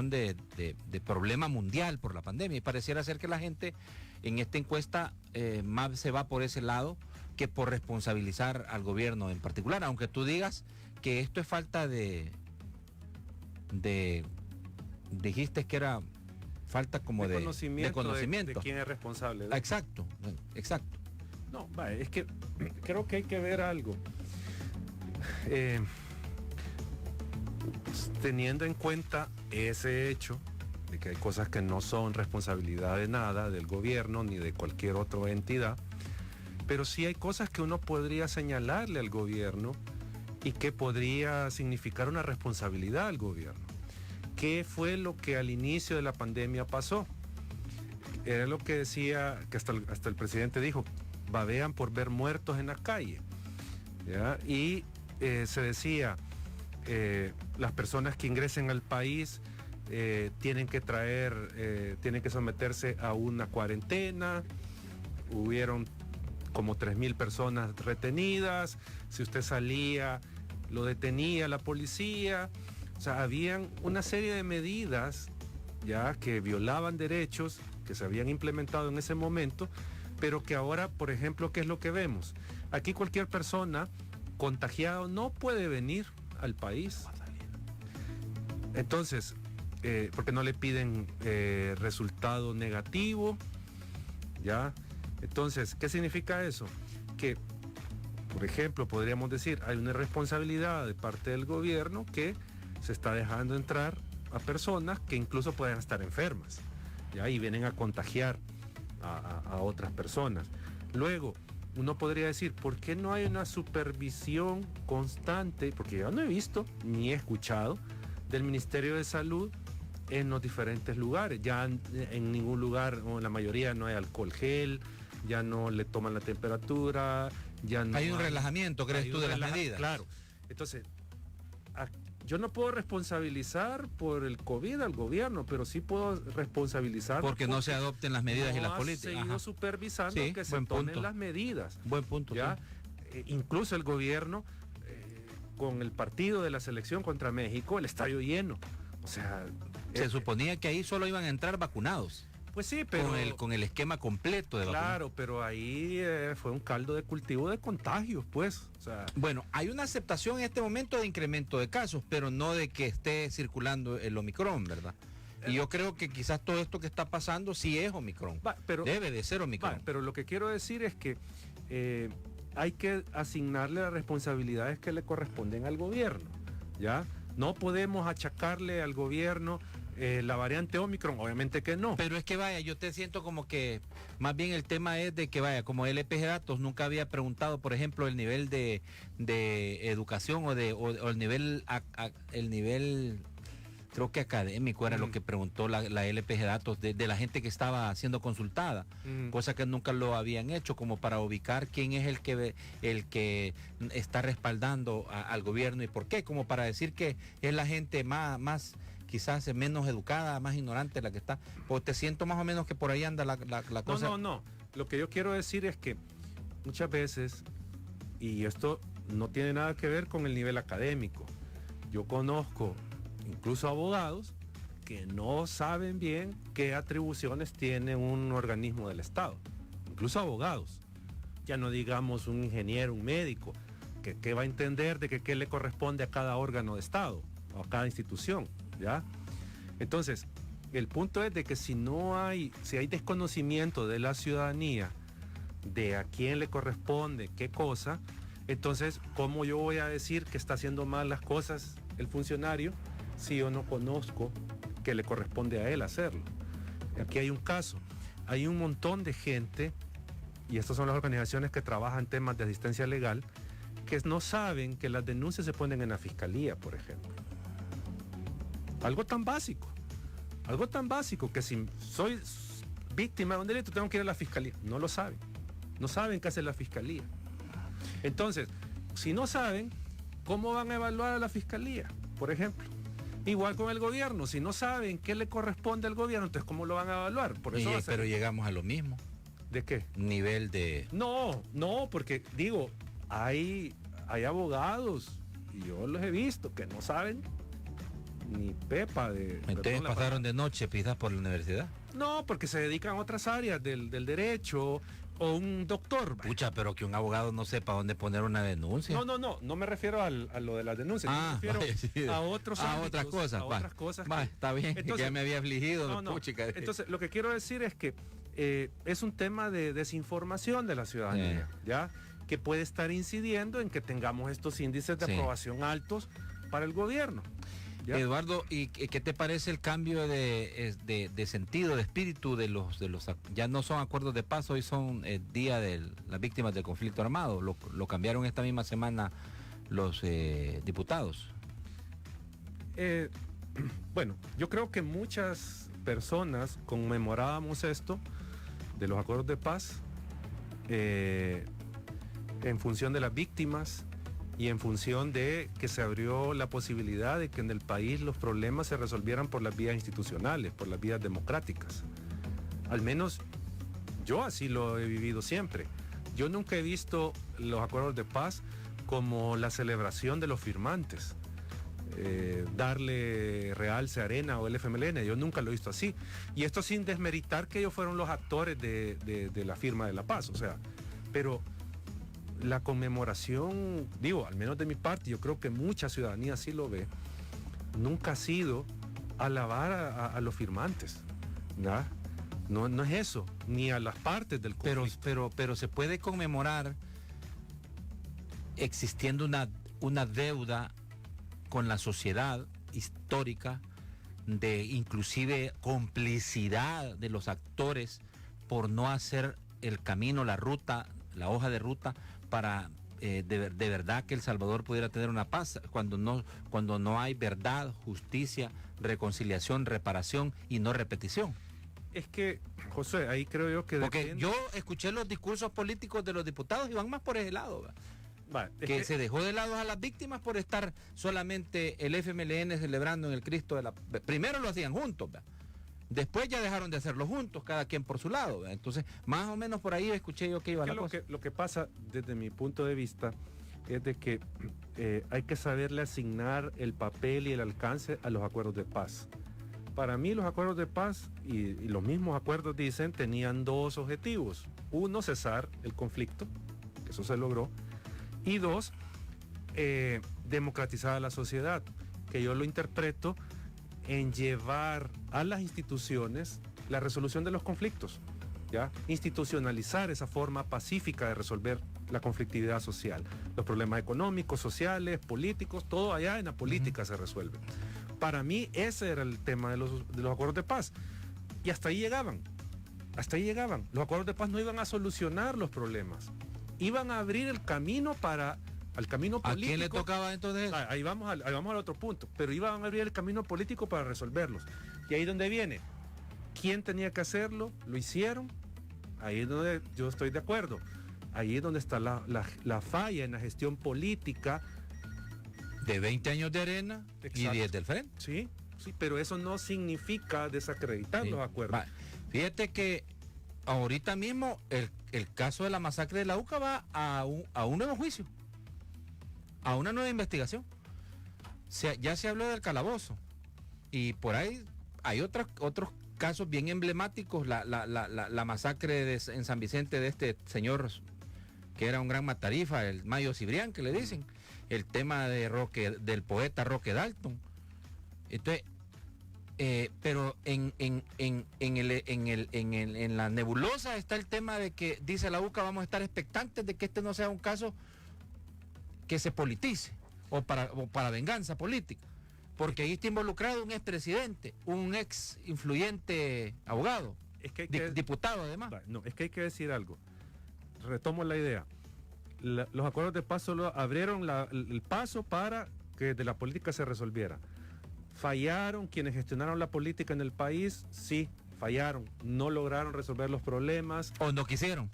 de problema mundial por la pandemia, y pareciera ser que la gente en esta encuesta más se va por ese lado que por responsabilizar al gobierno en particular, aunque tú digas que esto es falta dijiste que era falta como de conocimiento. De quién es responsable. Exacto. No, es que creo que hay que ver algo. Teniendo en cuenta ese hecho de que hay cosas que no son responsabilidad de nada, del gobierno ni de cualquier otra entidad, pero sí hay cosas que uno podría señalarle al gobierno y que podría significar una responsabilidad al gobierno. ¿Qué fue lo que al inicio de la pandemia pasó? Era lo que decía, que hasta el presidente dijo, babean por ver muertos en la calle, ¿ya? Y se decía, las personas que ingresen al país tienen que someterse a una cuarentena. Hubieron como 3,000 personas retenidas. Si usted salía, lo detenía la policía. O sea, habían una serie de medidas ya que violaban derechos que se habían implementado en ese momento, pero que ahora, por ejemplo, ¿qué es lo que vemos? Aquí cualquier persona contagiado no puede venir al país. Entonces, porque no le piden resultado negativo, ¿ya? Entonces, ¿qué significa eso? Que, por ejemplo, podríamos decir, hay una responsabilidad de parte del gobierno que se está dejando entrar a personas que incluso pueden estar enfermas, ¿ya? Y vienen a contagiar a otras personas. Luego, uno podría decir, ¿por qué no hay una supervisión constante? Porque yo no he visto ni he escuchado del Ministerio de Salud en los diferentes lugares. Ya en ningún lugar, o en la mayoría, no hay alcohol gel, ya no le toman la temperatura, ya no hay un relajamiento, ¿crees tú, de las medidas? Claro. Entonces, yo no puedo responsabilizar por el COVID al gobierno, pero sí puedo responsabilizar porque no se adopten las medidas y las políticas. No ha seguido supervisando que se tomen las medidas. Buen punto. ¿Ya? Sí. Incluso el gobierno, con el partido de la selección contra México, el estadio lleno. O sea, se suponía que ahí solo iban a entrar vacunados. Pues sí, pero con el esquema completo de vacunación. Claro, pero ahí fue un caldo de cultivo de contagios, pues. O sea, bueno, hay una aceptación en este momento de incremento de casos, pero no de que esté circulando el Omicron, ¿verdad? Y yo creo que quizás todo esto que está pasando sí es Omicron. Debe de ser Omicron. Pero lo que quiero decir es que hay que asignarle las responsabilidades que le corresponden al gobierno, ¿ya? No podemos achacarle al gobierno la variante Omicron, obviamente que no. Pero es que vaya, yo te siento como que más bien el tema es de que vaya, como el LPG Datos nunca había preguntado, por ejemplo, el nivel de educación o el nivel creo que académico era lo que preguntó la LPG Datos de la gente que estaba siendo consultada, cosa que nunca lo habían hecho, como para ubicar quién es el que está respaldando al gobierno y por qué, como para decir que es la gente más quizás menos educada, más ignorante la que está. Pues te siento más o menos que por ahí anda la cosa. No. Lo que yo quiero decir es que muchas veces, y esto no tiene nada que ver con el nivel académico, yo conozco incluso abogados que no saben bien qué atribuciones tiene un organismo del Estado. Incluso abogados. Ya no digamos un ingeniero, un médico, que va a entender de que qué le corresponde a cada órgano de Estado o a cada institución. ¿Ya? Entonces, el punto es de que si hay desconocimiento de la ciudadanía de a quién le corresponde qué cosa, entonces, ¿cómo yo voy a decir que está haciendo mal las cosas el funcionario si yo no conozco que le corresponde a él hacerlo? Aquí hay un caso, hay un montón de gente, y estas son las organizaciones que trabajan temas de asistencia legal, que no saben que las denuncias se ponen en la fiscalía, por ejemplo. Algo tan básico que si soy víctima de un delito tengo que ir a la fiscalía. No lo saben. No saben qué hace la fiscalía. Entonces, si no saben, ¿cómo van a evaluar a la fiscalía? Por ejemplo. Igual con el gobierno. Si no saben qué le corresponde al gobierno, entonces ¿cómo lo van a evaluar? Por eso pero llegamos a lo mismo. ¿De qué? Nivel de... No, porque digo, hay abogados, y yo los he visto, que no saben ni pepa de... Entonces pasaron de noche quizás por la universidad. No, porque se dedican a otras áreas del derecho, o un doctor. Pucha, pero que un abogado no sepa dónde poner una denuncia. No me refiero a lo de las denuncias, me refiero a otros ámbitos, otras cosas. A otras cosas. Está bien, entonces, que ya me había afligido. Entonces, lo que quiero decir es que es un tema de desinformación de la ciudadanía, ¿ya? Que puede estar incidiendo en que tengamos estos índices de aprobación altos para el gobierno. ¿Ya? Eduardo, ¿y qué te parece el cambio de sentido, de espíritu de los ya no son acuerdos de paz, hoy son día de las víctimas del conflicto armado? Lo cambiaron esta misma semana los diputados. Bueno, yo creo que muchas personas conmemorábamos esto de los acuerdos de paz en función de las víctimas y en función de que se abrió la posibilidad de que en el país los problemas se resolvieran por las vías institucionales, por las vías democráticas. Al menos yo así lo he vivido siempre. Yo nunca he visto los acuerdos de paz como la celebración de los firmantes, darle realce a Arena o el FMLN, yo nunca lo he visto así. Y esto sin desmeritar que ellos fueron los actores de la firma de la paz, o sea, pero la conmemoración, digo, al menos de mi parte, yo creo que mucha ciudadanía sí lo ve, nunca ha sido alabar a los firmantes, ¿no? No es eso, ni a las partes del conflicto. Pero se puede conmemorar existiendo una deuda con la sociedad histórica, de inclusive complicidad de los actores por no hacer el camino, la ruta, la hoja de ruta para de verdad que El Salvador pudiera tener una paz, cuando no hay verdad, justicia, reconciliación, reparación y no repetición. Es que, José, ahí creo yo que porque depende. yo escuché los discursos políticos de los diputados y van más por ese lado, ¿verdad? Que se dejó de lado a las víctimas por estar solamente el FMLN celebrando en el Cristo de la... Primero lo hacían juntos, ¿verdad? Después ya dejaron de hacerlo juntos, cada quien por su lado, ¿verdad? Entonces, más o menos por ahí escuché yo que iba la cosa. Lo que pasa, desde mi punto de vista, es de que hay que saberle asignar el papel y el alcance a los acuerdos de paz. Para mí los acuerdos de paz, y los mismos acuerdos dicen, tenían dos objetivos. Uno, cesar el conflicto, que eso se logró. Y dos, democratizar a la sociedad, que yo lo interpreto en llevar a las instituciones la resolución de los conflictos, ¿ya? Institucionalizar esa forma pacífica de resolver la conflictividad social. Los problemas económicos, sociales, políticos, todo allá en la política se resuelve. Para mí ese era el tema de los acuerdos de paz. Y hasta ahí llegaban. Hasta ahí llegaban. Los acuerdos de paz no iban a solucionar los problemas. Iban a abrir el camino al camino político. ¿A quién le tocaba entonces? Ahí vamos al otro punto. Pero iban a abrir el camino político para resolverlos. Y ahí donde viene. ¿Quién tenía que hacerlo? ¿Lo hicieron? Ahí es donde yo estoy de acuerdo. Ahí es donde está la falla en la gestión política. De 20 años de arena. Exacto. Y 10 del frente. Sí, pero eso no significa desacreditar los acuerdos. Fíjate que ahorita mismo el caso de la masacre de la UCA va a un nuevo juicio, a una nueva investigación. Ya se habló del calabozo y por ahí hay otros casos bien emblemáticos, la masacre en San Vicente de este señor que era un gran matarifa, el Mayo Cibrián, que le dicen, el tema del poeta Roque Dalton. Entonces, pero en la nebulosa está el tema de que dice la UCA, vamos a estar expectantes de que este no sea un caso que se politice o para venganza política, porque ahí está involucrado un expresidente, un ex influyente abogado, diputado además. No, es que hay que decir algo. Retomo la idea. Los acuerdos de paz solo abrieron el paso para que de la política se resolviera. ¿Fallaron quienes gestionaron la política en el país? Sí, fallaron. No lograron resolver los problemas. ¿O no quisieron?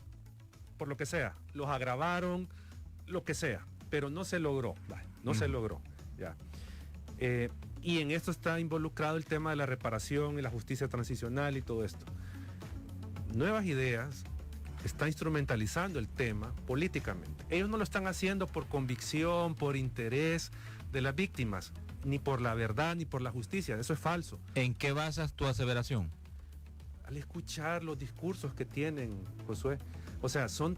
Por lo que sea. Los agravaron, lo que sea. Pero no se logró. Se logró. Ya. Y en esto está involucrado el tema de la reparación y la justicia transicional y todo esto. Nuevas Ideas está instrumentalizando el tema políticamente. Ellos no lo están haciendo por convicción, por interés de las víctimas, ni por la verdad, ni por la justicia. Eso es falso. ¿En qué basas tu aseveración? Al escuchar los discursos que tienen, Josué. O sea, son...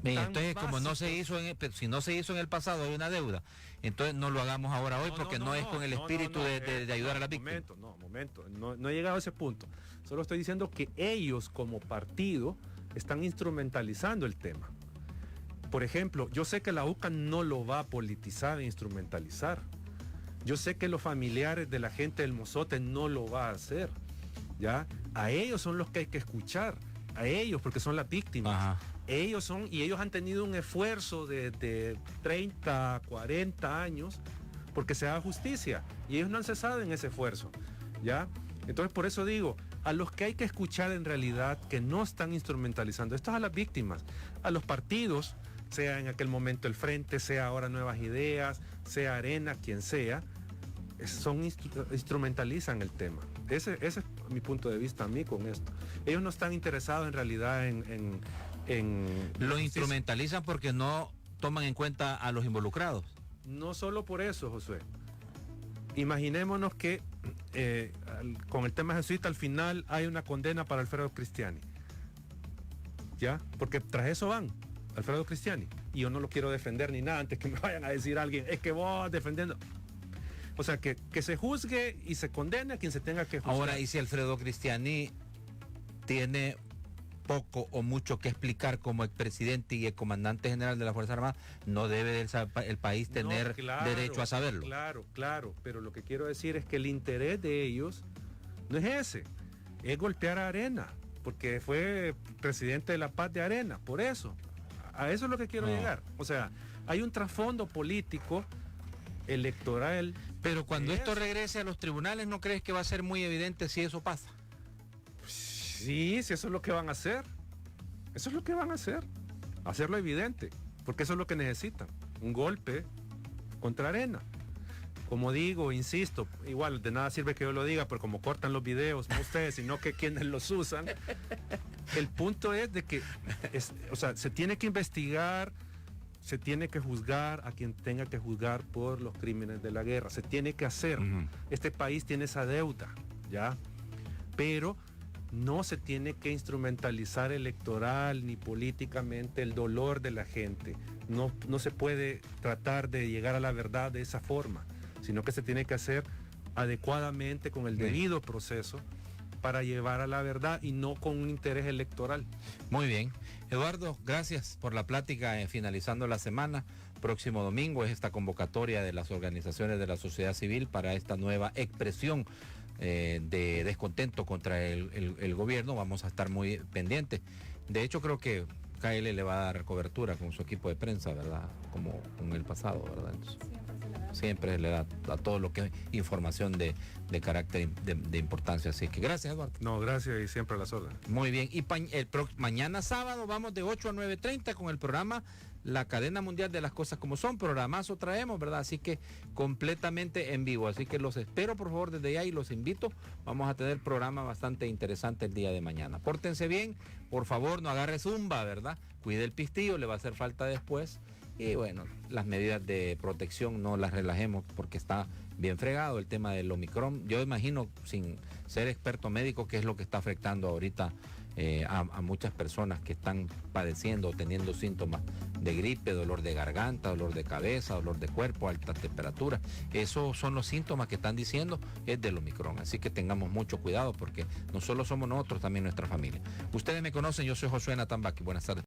Entonces, como no se hizo, si no se hizo en el pasado, hay una deuda. Entonces no lo hagamos ahora hoy, porque no es con el espíritu de ayudar a la víctima. Momento. No he llegado a ese punto. Solo estoy diciendo que ellos como partido están instrumentalizando el tema. Por ejemplo, yo sé que la UCA no lo va a politizar e instrumentalizar. Yo sé que los familiares de la gente del Mozote no lo va a hacer. ¿Ya? A ellos son los que hay que escuchar. A ellos, porque son las víctimas. Ajá. Ellos han tenido un esfuerzo de 30, 40 años porque se haga justicia. Y ellos no han cesado en ese esfuerzo. ¿Ya? Entonces, por eso digo, a los que hay que escuchar en realidad, que no están instrumentalizando, esto es a las víctimas, a los partidos, sea en aquel momento el Frente, sea ahora Nuevas Ideas, sea Arena, quien sea, instrumentalizan el tema. Ese es mi punto de vista a mí con esto. Ellos no están interesados en realidad en lo instrumentalizan porque no toman en cuenta a los involucrados. No solo por eso, Josué. Imaginémonos que con el tema jesuita al final hay una condena para Alfredo Cristiani. ¿Ya? Porque tras eso van, Alfredo Cristiani. Y yo no lo quiero defender ni nada, antes que me vayan a decir alguien, es que vos defendiendo. O sea, que se juzgue y se condene a quien se tenga que juzgar. Ahora, ¿y si Alfredo Cristiani tiene poco o mucho que explicar como expresidente y el comandante general de la Fuerza Armada? ¿No debe el país tener derecho a saberlo? Claro, pero lo que quiero decir es que el interés de ellos no es ese, es golpear a Arena, porque fue presidente de la paz de Arena, por eso, a eso es lo que quiero llegar. O sea, hay un trasfondo político, electoral. Pero cuando esto regrese a los tribunales, ¿no crees que va a ser muy evidente si eso pasa? Sí, si eso es lo que van a hacer. Eso es lo que van a hacer. Hacerlo evidente. Porque eso es lo que necesitan. Un golpe contra Arena. Como digo, insisto, igual de nada sirve que yo lo diga, pero como cortan los videos, no ustedes, sino que quienes los usan. El punto es de que, o sea, se tiene que investigar, se tiene que juzgar a quien tenga que juzgar por los crímenes de la guerra. Se tiene que hacer. Este país tiene esa deuda, ¿ya? Pero no se tiene que instrumentalizar electoral ni políticamente el dolor de la gente. No se puede tratar de llegar a la verdad de esa forma, sino que se tiene que hacer adecuadamente con el debido proceso para llevar a la verdad y no con un interés electoral. Muy bien. Eduardo, gracias por la plática finalizando la semana. Próximo domingo es esta convocatoria de las organizaciones de la sociedad civil para esta nueva expresión de descontento contra el gobierno. Vamos a estar muy pendientes. De hecho, creo que KL le va a dar cobertura con su equipo de prensa, ¿verdad? Como en el pasado, ¿verdad? Entonces, siempre le da a todo lo que es información de carácter de importancia. Así que gracias, Eduardo. No, gracias y siempre a las órdenes. Muy bien. Y mañana sábado vamos de 8 a 9:30 con el programa La Cadena Mundial de las Cosas Como Son. Programazo traemos, ¿verdad? Así que completamente en vivo. Así que los espero, por favor, desde allá y los invito. Vamos a tener programa bastante interesante el día de mañana. Pórtense bien, por favor, no agarre zumba, ¿verdad? Cuide el pistillo, le va a hacer falta después. Y bueno, las medidas de protección no las relajemos porque está bien fregado el tema del Omicron. Yo imagino, sin ser experto médico, qué es lo que está afectando ahorita a muchas personas que están padeciendo o teniendo síntomas de gripe, dolor de garganta, dolor de cabeza, dolor de cuerpo, altas temperaturas. Esos son los síntomas que están diciendo es del Omicron. Así que tengamos mucho cuidado porque no solo somos nosotros, también nuestra familia. Ustedes me conocen, yo soy Josué Natambaki. Buenas tardes.